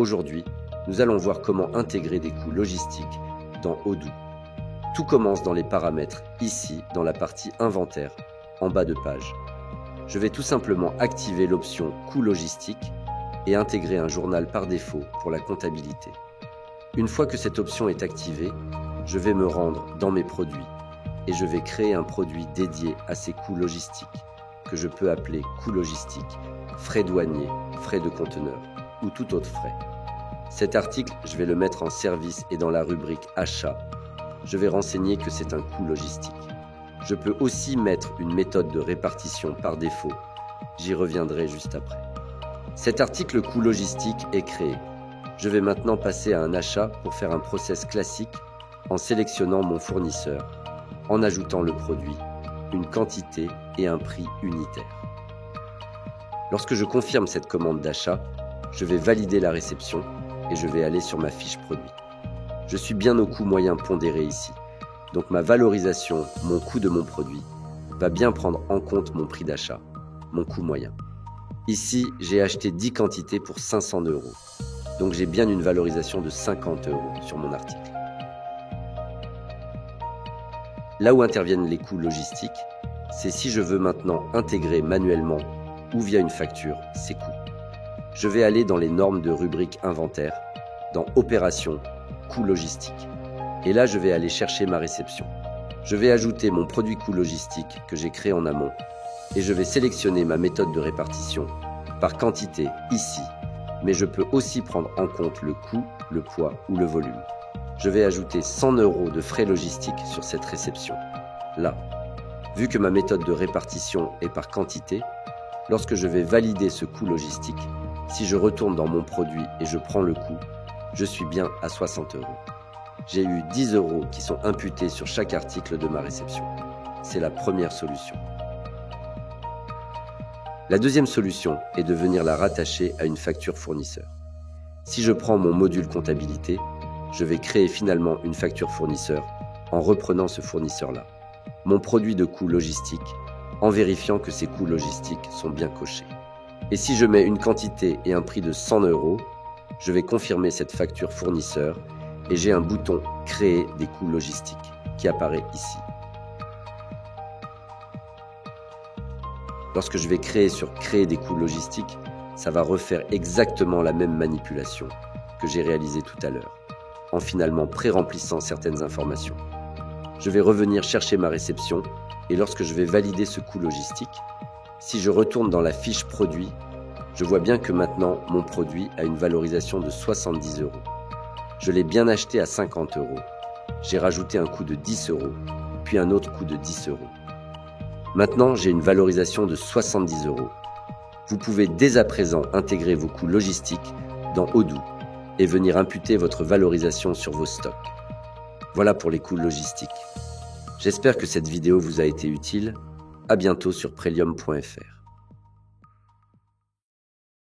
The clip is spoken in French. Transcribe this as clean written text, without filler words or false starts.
Aujourd'hui, nous allons voir comment intégrer des coûts logistiques dans Odoo. Tout commence dans les paramètres, ici dans la partie inventaire, en bas de page. Je vais tout simplement activer l'option coûts logistiques et intégrer un journal par défaut pour la comptabilité. Une fois que cette option est activée, je vais me rendre dans mes produits et je vais créer un produit dédié à ces coûts logistiques que je peux appeler coûts logistiques, frais douaniers, frais de conteneur ou tout autre frais. Cet article, je vais le mettre en service et dans la rubrique achat, je vais renseigner que c'est un coût logistique. Je peux aussi mettre une méthode de répartition par défaut. J'y reviendrai juste après. Cet article coût logistique est créé. Je vais maintenant passer à un achat pour faire un process classique en sélectionnant mon fournisseur, en ajoutant le produit, une quantité et un prix unitaire. Lorsque je confirme cette commande d'achat, je vais valider la réception et je vais aller sur ma fiche produit. Je suis bien au coût moyen pondéré ici, donc ma valorisation, mon coût de mon produit, va bien prendre en compte mon prix d'achat, mon coût moyen. Ici, j'ai acheté 10 quantités pour 500 €, donc j'ai bien une valorisation de 50 € sur mon article. Là où interviennent les coûts logistiques, c'est si je veux maintenant intégrer manuellement ou via une facture ces coûts. Je vais aller dans les normes de rubrique inventaire, dans Opérations, coûts logistiques. Et là, je vais aller chercher ma réception. Je vais ajouter mon produit coût logistique que j'ai créé en amont et je vais sélectionner ma méthode de répartition par quantité ici, mais je peux aussi prendre en compte le coût, le poids ou le volume. Je vais ajouter 100 € de frais logistiques sur cette réception. Là, vu que ma méthode de répartition est par quantité, lorsque je vais valider ce coût logistique, si je retourne dans mon produit et je prends le coût, je suis bien à 60 €. J'ai eu 10 € qui sont imputés sur chaque article de ma réception. C'est la première solution. La deuxième solution est de venir la rattacher à une facture fournisseur. Si je prends mon module comptabilité, je vais créer finalement une facture fournisseur en reprenant ce fournisseur-là, mon produit de coût logistique, en vérifiant que ces coûts logistiques sont bien cochés. Et si je mets une quantité et un prix de 100 €, je vais confirmer cette facture fournisseur et j'ai un bouton « Créer des coûts logistiques » qui apparaît ici. Lorsque je vais créer sur « Créer des coûts logistiques », ça va refaire exactement la même manipulation que j'ai réalisée tout à l'heure, en finalement pré-remplissant certaines informations. Je vais revenir chercher ma réception et lorsque je vais valider ce coût logistique, si je retourne dans la fiche produit, je vois bien que maintenant mon produit a une valorisation de 70 €. Je l'ai bien acheté à 50 €. J'ai rajouté un coût de 10 €, puis un autre coût de 10 €. Maintenant, j'ai une valorisation de 70 €. Vous pouvez dès à présent intégrer vos coûts logistiques dans Odoo et venir imputer votre valorisation sur vos stocks. Voilà pour les coûts logistiques. J'espère que cette vidéo vous a été utile. À bientôt sur Prelium.fr.